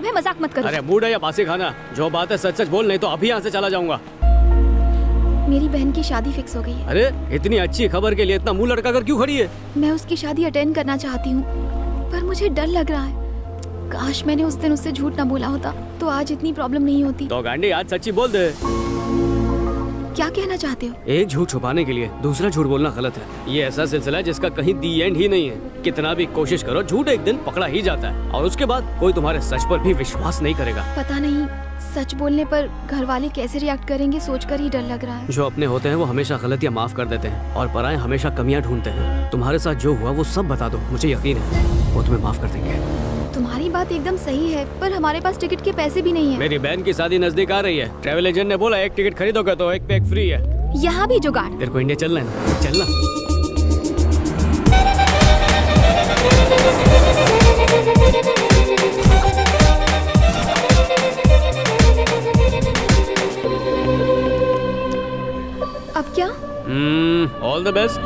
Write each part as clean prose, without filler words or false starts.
है, मजाक मत करो। अरे मूड है या बासी खाना, जो बात है सच सच बोल, नहीं तो अभी यहाँ से चला जाऊंगा। मेरी बहन की शादी फिक्स हो गई है। अरे इतनी अच्छी खबर के लिए इतना मुंह लटका कर क्यों खड़ी है? मैं उसकी शादी अटेंड करना चाहती हूँ, पर मुझे डर लग रहा है। काश मैंने उस दिन उससे झूठ ना बोला होता तो आज इतनी प्रॉब्लम नहीं होती। तो गांडी आज सच्ची बोल दे। क्या कहना चाहते हो? एक झूठ छुपाने के लिए दूसरा झूठ बोलना गलत है। ये ऐसा सिलसिला है जिसका कहीं दी एंड ही नहीं है। कितना भी कोशिश करो, झूठ एक दिन पकड़ा ही जाता है और उसके बाद कोई तुम्हारे सच पर भी विश्वास नहीं करेगा। पता नहीं सच बोलने पर घर वाले कैसे रिएक्ट करेंगे, सोचकर ही डर लग रहा है। जो अपने होते हैं वो हमेशा गलतियाँ माफ कर देते हैं और पराये हमेशा कमियां ढूंढते हैं। तुम्हारे साथ जो हुआ वो सब बता दो, मुझे यकीन है वो तुम्हें माफ कर देंगे। तुम्हारी बात एकदम सही है, पर हमारे पास टिकट के पैसे भी नहीं है। मेरी बहन की शादी नजदीक आ रही है। ट्रैवल एजेंट ने बोला एक टिकट खरीदोगे तो एक पे एक फ्री है। यहाँ भी जुगाड़। तेरे को इंडिया चलना है ना? चलना। अब क्या? All the best.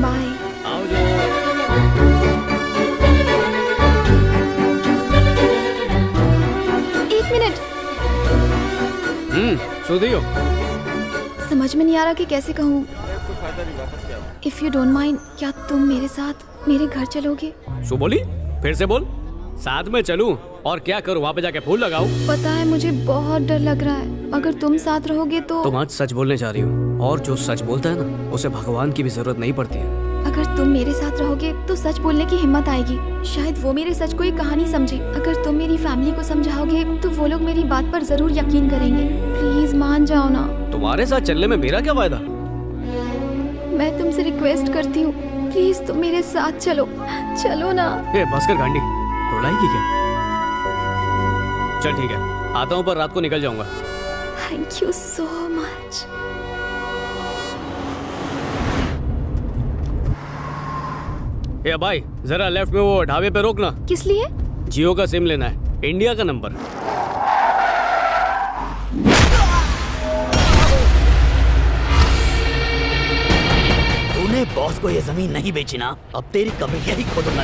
बाय। आओ जो। एक मिनट। सुधी हो? समझ में नहीं आ रहा कि कैसे कहूँ। इफ यू डोंट माइंड, क्या तुम मेरे साथ मेरे घर चलोगे? सो बोली? फिर से बोल। साथ में चलूं और क्या करूं? वहाँ पे जाके फूल लगाऊं? पता है मुझे बहुत डर लग रहा है। अगर तुम साथ रहोगे तो। तुम आज सच बोलने जा रही हो और जो सच बोलता है ना उसे भगवान की भी जरूरत नहीं पड़ती है। अगर तुम मेरे साथ रहोगे तो सच बोलने की हिम्मत आएगी। शायद वो मेरे सच को एक कहानी समझे। अगर तुम मेरी फैमिली को समझाओगे तो वो लोग मेरी बात पर जरूर यकीन करेंगे। प्लीज मान जाओ ना। तुम्हारे साथ चलने में मेरा क्या फायदा? मैं तुमसे रिक्वेस्ट करती हूँ, प्लीज तुम मेरे साथ चलो। चलो ना। ए बस कर गांडी, रुलाएगी क्या? चल ठीक है, आता हूँ पर रात को निकल जाऊंगा। Thank you so much. ए भाई जरा लेफ्ट में वो ढाबे पे रोकना। किस लिए? जियो का सिम लेना है, इंडिया का नंबर। तूने बॉस को ये जमीन नहीं बेची ना, अब तेरी कब्र यही खोदूंगा।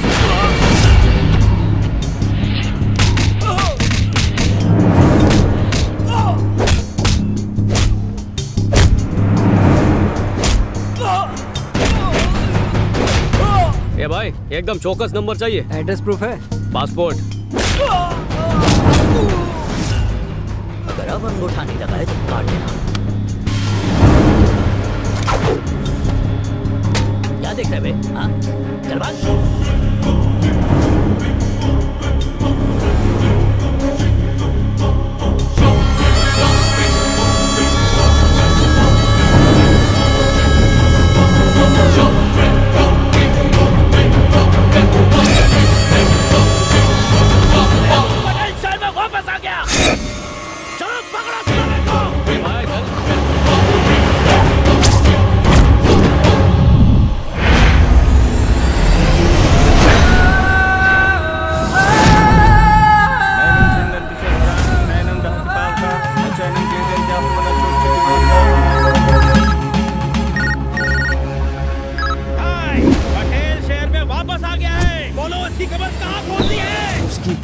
ए भाई एकदम चौकस नंबर चाहिए। एड्रेस प्रूफ है? पासपोर्ट। अगर अब अंगूठा नहीं लगा है तो काट देना। क्या देख रहे बे? हाँ? चल भाग।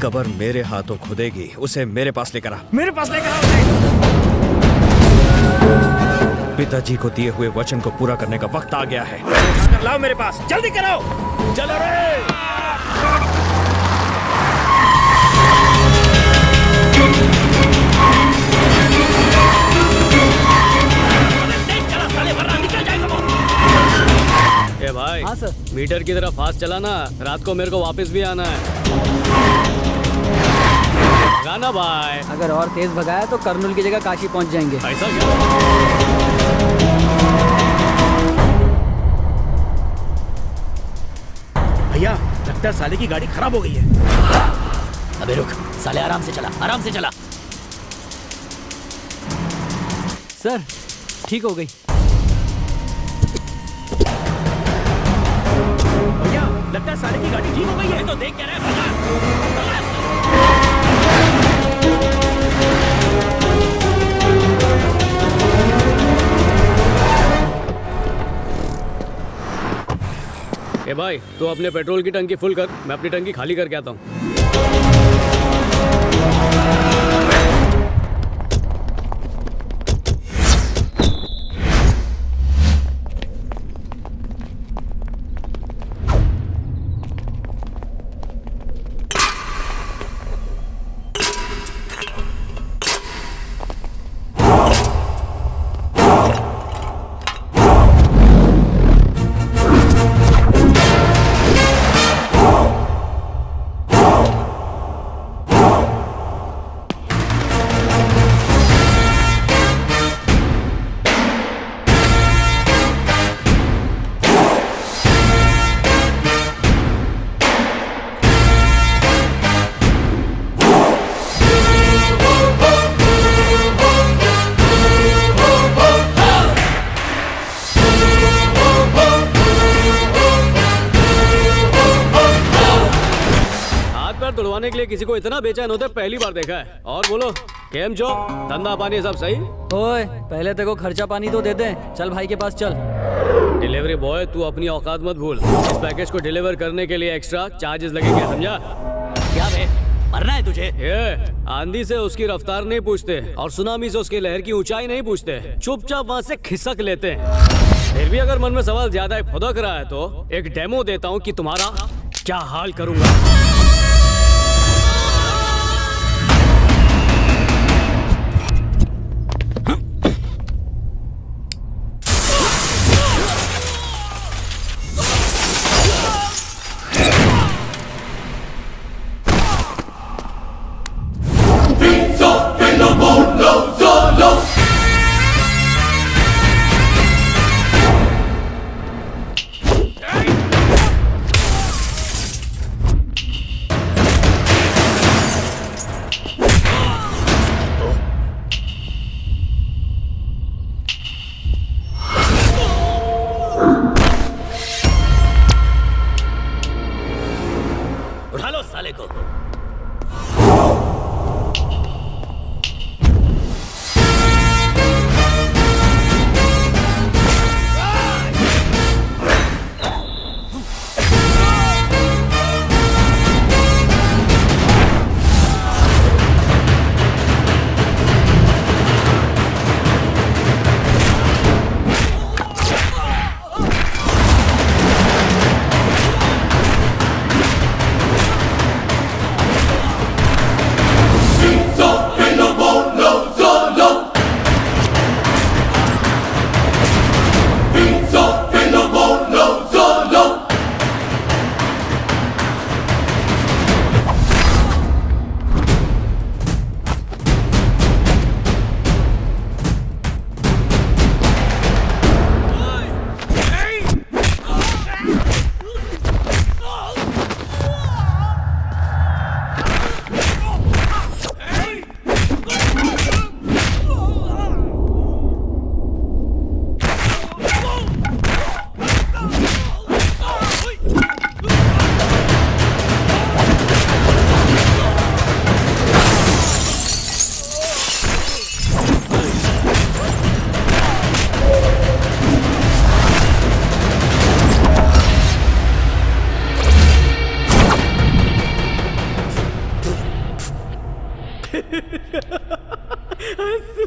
कबर मेरे हाथों खुदेगी। उसे मेरे पास लेकर आ। मेरे पास लेकर आ। पिताजी को दिए हुए वचन को पूरा करने का वक्त आ गया है। लाओ मेरे पास, जल्दी करो। चलो रे। ए भाई। हाँ सर। मीटर की तरह फास्ट चलाना, रात को मेरे को वापस भी आना है। गाना भाई। अगर और तेज भगाया तो कर्नूल की जगह काशी पहुंच जाएंगे। ऐसा क्या? भैया लगता है साले की गाड़ी खराब हो गई है। अबे रुक साले, आराम से चला, आराम से चला। सर ठीक हो गई। भैया लगता है साले की गाड़ी ठीक हो गई है। तो देख क्या रहा है? ए भाई तो अपने पेट्रोल की टंकी फुल कर, मैं अपनी टंकी खाली करके आता हूँ। तुड़वाने के लिए किसी को इतना बेचैन होते पहली बार देखा है। और बोलो केम जो धंधा पानी सब सही? ओए पहले तेरे को खर्चा पानी तो दे दे। चल भाई के पास चल। डिलीवरी बॉय तू अपनी औकात मत भूल। इस पैकेज को डिलीवर करने के लिए एक्स्ट्रा चार्जेस लगेंगे, समझा? क्या बे मरना है तुझे? ये आंधी से उसकी रफ्तार नहीं पूछते और सुनामी से उसकी लहर की ऊंचाई नहीं पूछते, चुपचाप वहाँ से खिसक लेते हैं। फिर भी अगर मन में सवाल ज्यादा फुदक रहा है तो एक डेमो देता हूँ कि तुम्हारा क्या हाल करूंगा। उठा लो साले को।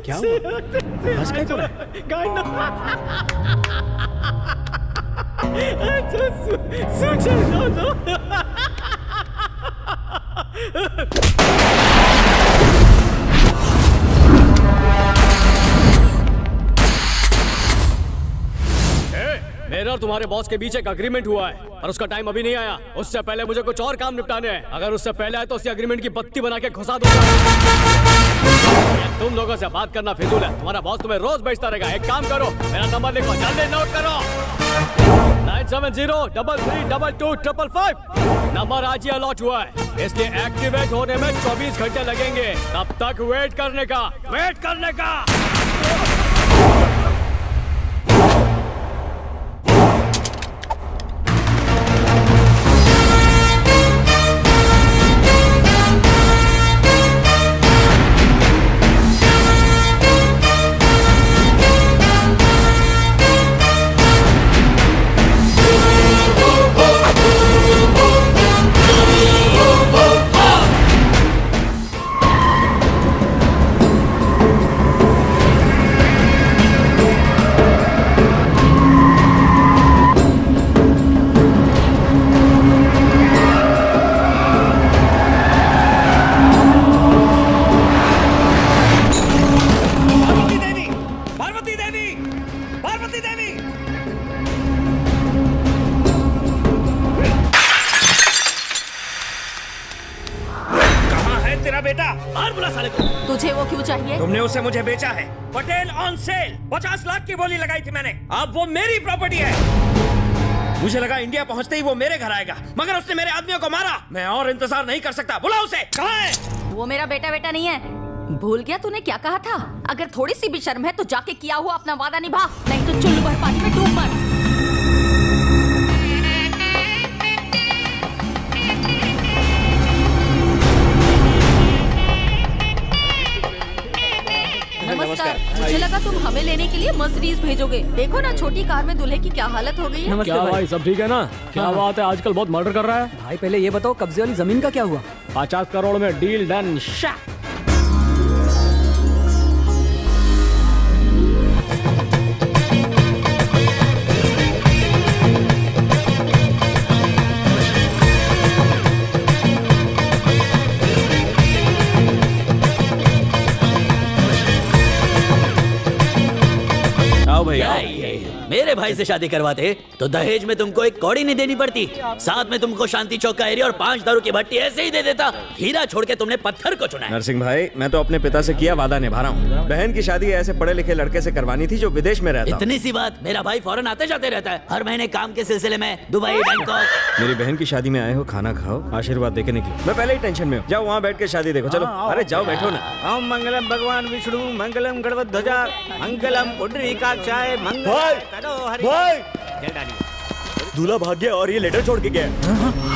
क्या हुआ? बस क्या हुआ? मेरा और तुम्हारे बॉस के बीच एक अग्रीमेंट हुआ है और उसका टाइम अभी नहीं आया। उससे पहले मुझे कुछ और काम निपटाने हैं। अगर उससे पहले आए तो उसी अग्रीमेंट की बत्ती बना के घुसा दूंगा। तुम लोगों से बात करना फिजूल है। तुम्हारा बॉस तुम्हें रोज बेचता रहेगा। एक काम करो, मेरा नंबर लिखो, जल्दी नोट करो। 9703322555। नंबर आज ही अलॉट हुआ है, इसलिए एक्टिवेट होने में 24 घंटे लगेंगे। तब तक वेट करने का। वो क्यों चाहिए? तुमने उसे मुझे बेचा है। पटेल ऑन सेल 50 लाख की बोली लगाई थी मैंने। अब वो मेरी प्रॉपर्टी है। मुझे लगा इंडिया पहुंचते ही वो मेरे घर आएगा, मगर उसने मेरे आदमियों को मारा। मैं और इंतजार नहीं कर सकता। बुलाओ उसे। कहाँ है? वो मेरा बेटा नहीं है। भूल गया तूने क्या कहा था? अगर थोड़ी सी भी शर्म है तो जाके किया हुआ अपना वादा निभा, नहीं तो चुल्लू भर पानी में डूब मर। नमस्कार। मुझे लगा तुम हमें लेने के लिए मर्सिडीज भेजोगे। देखो ना छोटी कार में दूल्हे की क्या हालत हो गई है। नमस्ते क्या भाई। भाई, सब ठीक है ना? क्या बात है, आजकल बहुत मर्डर कर रहा है। भाई पहले ये बताओ कब्जे वाली जमीन का क्या हुआ? 50 करोड़ में डील डन। आओ भाई क्या आओ। ये? मेरे भाई से शादी करवाते तो दहेज में तुमको एक कौड़ी नहीं देनी पड़ती, साथ में तुमको शांति चौक का एरिया और 5 दारू की भट्टी ऐसे ही दे देता। हीरा छोड़ के तुमने पत्थर को चुना है। नरसिंह भाई, मैं तो अपने पिता से किया वादा निभा रहा हूँ। बहन की शादी ऐसे पढ़े लिखे लड़के से करवानी थी जो विदेश में रहता हो। इतनी सी बात, मेरा भाई फौरन आते जाते रहता है, हर महीने काम के सिलसिले में दुबई बैंकॉक। मेरी बहन की शादी में आए हो, खाना खाओ, आशीर्वाद देके निकलो। मैं पहले ही टेंशन में हूँ। जाओ वहाँ बैठ के शादी देखो। चलो। अरे जाओ बैठो ना। ओम मंगलम भगवान विष्णु मंगलम गणपत ध्वजा मंगलम पुंडरीकाक्षाय मंगल करो हरि। जय डालिए। दूल्हा भाग गया और ये लेटर छोड़ के गया।